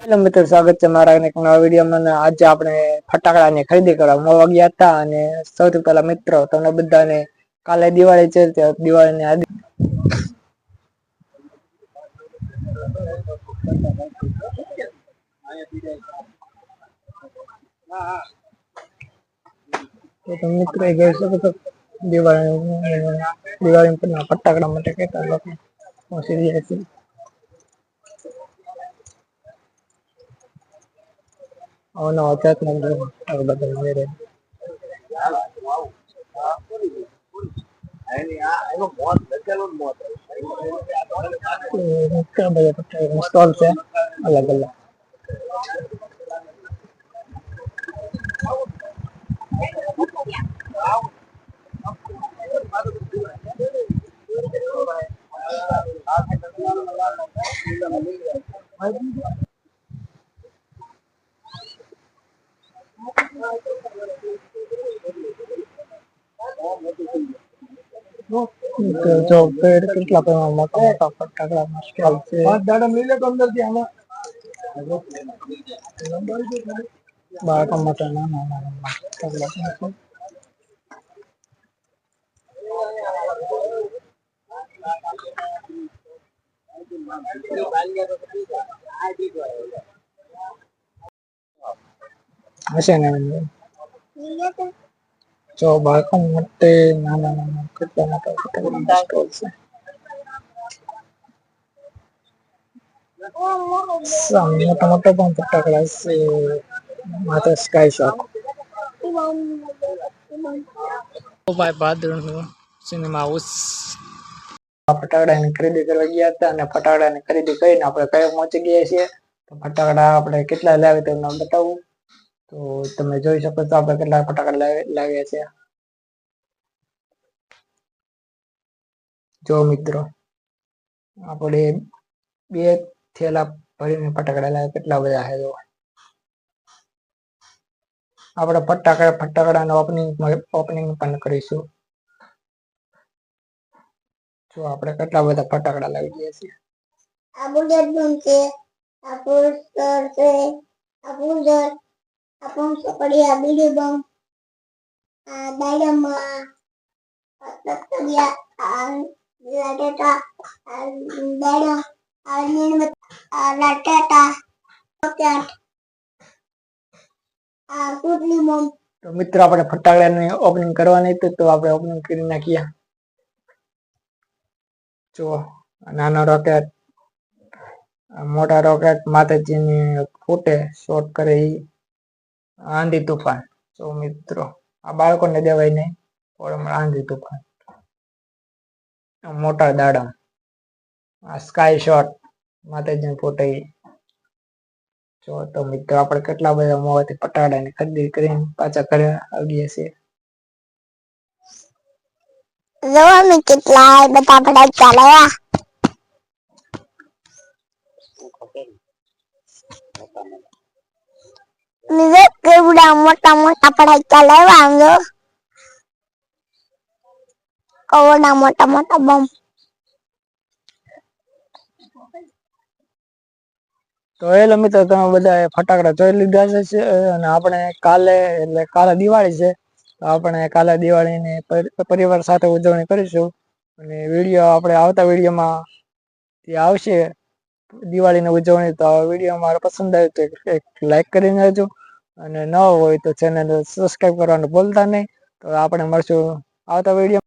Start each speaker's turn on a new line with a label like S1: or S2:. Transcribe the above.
S1: Hello મિત્રો, સ્વાગત છે મારા એક નવા વિડીયોમાં. આજે આપણે ફટાકડાની ખરીદી કરવા મોવા ગયા હતા. અને સૌથી પહેલા મિત્રો તમને બધાને કાલે દિવાળી છે, દિવાળીની તો મિત્રો જોઈ શકો છો દિવાળી ફટાકડા માટે કેટલા લોકો પહોંચી રહ્યા છે. અવનવા જાતના સ્ટોલ છે અલગ અલગ. જો પેડ કેટલા પ્રમાણમાં મોટા મોટા ફટાકડા સ્ટોલ છે. બાળકો માટે નાના નાના ફટાકડા છે. હશે ને જો બાળકો માટે નાના નાના કેટલા મોટા ફટાકડા સ્ટોલ છે. મોટા મોટા પણ ફટાકડા છે. માત્ર સ્કાય શોટ ભાઈ ભાદરનું સિનેમા હાઉસ. ફટાકડાની ખરીદી કરવા ગયા હતા અને ફટાકડાની ખરીદી કરીને આપણે કયો પહોંચી ગયા છીએ. તો ફટાકડા આપણે કેટલા લાવ્યા તમને બતાવું. તો તમે જોઈ શકો છો આપણે કેટલા ફટાકડા લાવ્યા છે. જો મિત્રો આપણે 2 થેલા ભરીને ફટાકડા લાવ્યા. કેટલા બધા છે જો. આપણે ફટાકડાનું ઓપનિંગ પણ કરીશું. જો આપણે કેટલા બધા ફટાકડા લાવી ગયા છીએ. આ બુલેટ બમ છે, આ પોસ્ટર છે, આ બુલર, આ પંચકડી, આ બીડી બમ, આ ડાયનામાં, આ તત્તરિયા, આ લાટેટા, આ ડાયના, આ મીણબત્તી, આ લાટેટા, રોકેટ, આ કુટલી બમ. તો મિત્રો આપણે ફટાકડાની ઓપનિંગ કરવાની હતી, તો આપણે ઓપનિંગ કરી નાખીએ. જો નાનો રોકેટ, મોટા રોકેટ માતાજીની ફૂટે શોટ કરે ઈ. આંધી તુફાન. જો મિત્રો આ બાળકોને દેવાય નહીં, પણ આંધી તુફાન. મોટા દાડમ, આ સ્કાય શોટ માતાજીની ફૂટે ઈ. જો તો મિત્રો આપણે કેટલા બધા મોંથી ફટાકડાની ખરીદી કરીને પાછા ઘરે આવીએ છીએ. જો અમે કેટલા બધા ફટાકડા લાવ્યા. કેવડા મોટા મોટા ફટાકડા લાવ્યા. આમ જો કવડા મોટા મોટા બમ. તો હેલો મિત્રો, તમે બધા ફટાકડા જોઈ લીધા છે. અને આપણે કાલે દિવાળી છે, તો આપણે કાલે દિવાળીની પરિવાર સાથે ઉજવણી કરીશું. અને વિડીયો આપણે આવતા વિડીયોમાં આવશે દિવાળીની ઉજવણી. તો આ વિડીયો મારો પસંદ આવ્યો તો એક લાઈક કરીને આવજો, અને ન હોય તો ચેનલ સબસ્ક્રાઈબ કરવાનું ભૂલતા નહીં. તો આપણે મળશું આવતા વિડીયો.